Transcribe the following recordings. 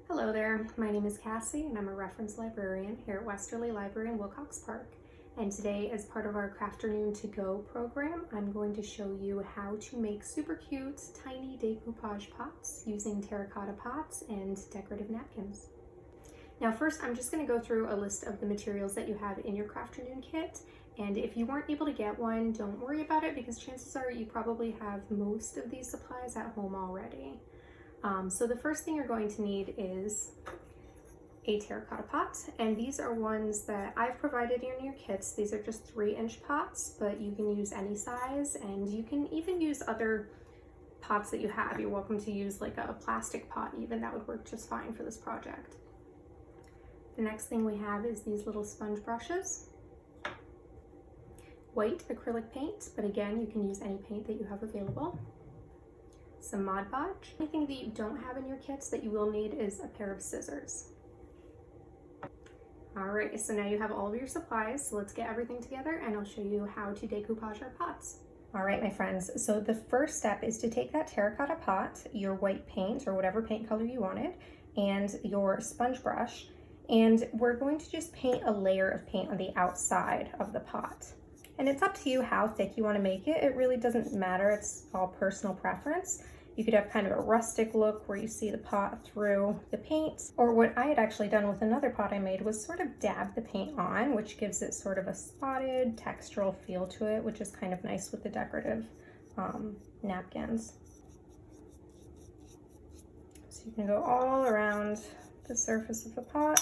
Hello there, my name is Cassie and I'm a reference librarian here at Westerly Library in Wilcox Park. And today, as part of our Crafternoon to Go program, I'm going to show you how to make super cute tiny decoupage pots using terracotta pots and decorative napkins. Now first, I'm just going to go through a list of the materials that you have in your Crafternoon kit. And if you weren't able to get one, don't worry about it because chances are you probably have most of these supplies at home already. So the first thing you're going to need is a terracotta pot, and these are ones that I've provided in your kits. These are just 3-inch pots, but you can use any size, and you can even use other pots that you have. You're welcome to use like a plastic pot even, that would work just fine for this project. The next thing we have is these little sponge brushes, white acrylic paint, but again, you can use any paint that you have available. Some Mod Podge. Anything that you don't have in your kits that you will need is a pair of scissors. Alright, so now you have all of your supplies, so let's get everything together and I'll show you how to decoupage our pots. Alright my friends, so the first step is to take that terracotta pot, your white paint or whatever paint color you wanted, and your sponge brush, and we're going to just paint a layer of paint on the outside of the pot. And it's up to you how thick you want to make it. It really doesn't matter, it's all personal preference. You could have kind of a rustic look where you see the pot through the paint. Or what I had actually done with another pot I made was sort of dab the paint on, which gives it sort of a spotted textural feel to it, which is kind of nice with the decorative napkins. So you can go all around the surface of the pot.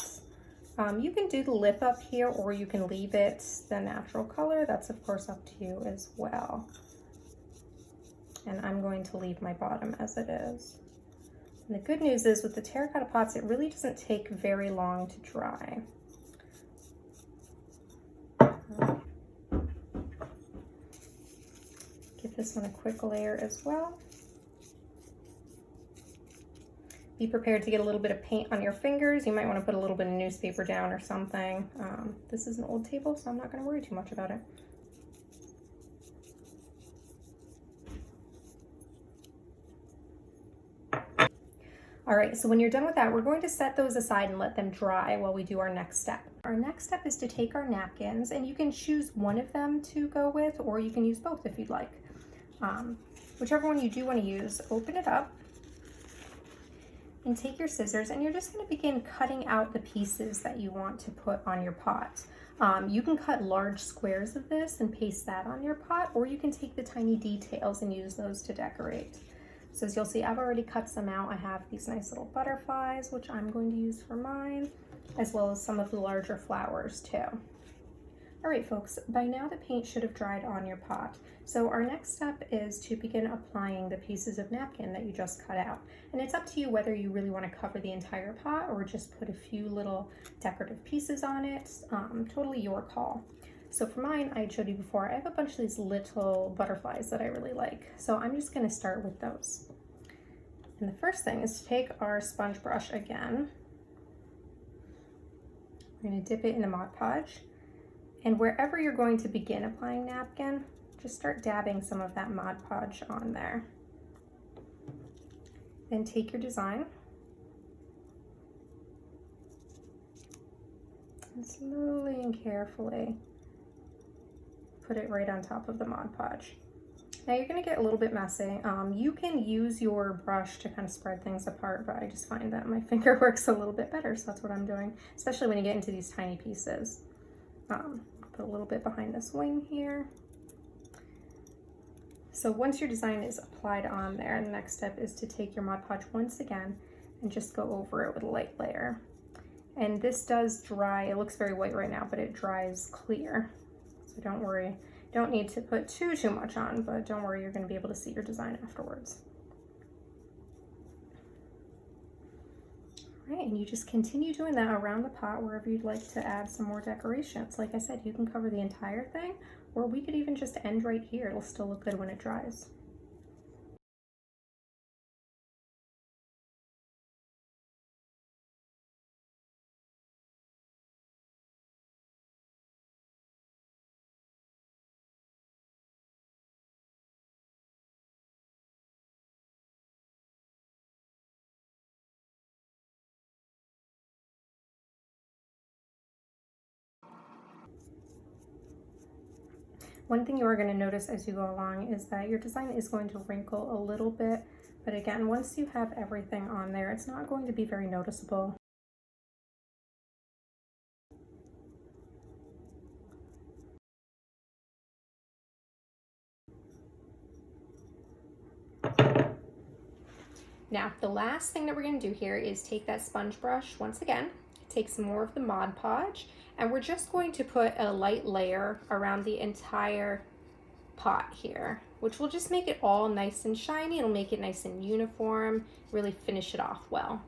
You can do the lip up here, or you can leave it the natural color. That's of course up to you as well. And I'm going to leave my bottom as it is. And the good news is with the terracotta pots, it really doesn't take very long to dry. Give this one a quick layer as well. Be prepared to get a little bit of paint on your fingers. You might want to put a little bit of newspaper down or something. This is an old table, so I'm not going to worry too much about it. All right, so when you're done with that, we're going to set those aside and let them dry while we do our next step. Our next step is to take our napkins, and you can choose one of them to go with, or you can use both if you'd like. Whichever one you do want to use, open it up and take your scissors, and you're just going to begin cutting out the pieces that you want to put on your pot. You can cut large squares of this and paste that on your pot, or you can take the tiny details and use those to decorate. So as you'll see, I've already cut some out. I have these nice little butterflies, which I'm going to use for mine, as well as some of the larger flowers too. All right, folks, by now the paint should have dried on your pot. So our next step is to begin applying the pieces of napkin that you just cut out. And it's up to you whether you really want to cover the entire pot or just put a few little decorative pieces on it. Totally your call. So for mine, I showed you before, I have a bunch of these little butterflies that I really like. So I'm just going to start with those. And the first thing is to take our sponge brush again. We're going to dip it in the Mod Podge. And wherever you're going to begin applying napkin, just start dabbing some of that Mod Podge on there. Then take your design and slowly and carefully put it right on top of the Mod Podge. Now you're going to get a little bit messy. You can use your brush to kind of spread things apart, but I just find that my finger works a little bit better, so that's what I'm doing, especially when you get into these tiny pieces. Put a little bit behind this wing here. So once your design is applied on there, the next step is to take your Mod Podge once again and just go over it with a light layer. And this does dry, it looks very white right now, but it dries clear. So don't worry, don't need to put too much on, but don't worry, you're going to be able to see your design afterwards. All right, and you just continue doing that around the pot wherever you'd like to add some more decorations. Like I said, you can cover the entire thing, or we could even just end right here. It'll still look good when it dries. One thing you are going to notice as you go along is that your design is going to wrinkle a little bit, but again, once you have everything on there, it's not going to be very noticeable. Now, the last thing that we're going to do here is take that sponge brush once again, take some more of the Mod Podge, and we're just going to put a light layer around the entire pot here, which will just make it all nice and shiny. It'll make it nice and uniform, really finish it off well.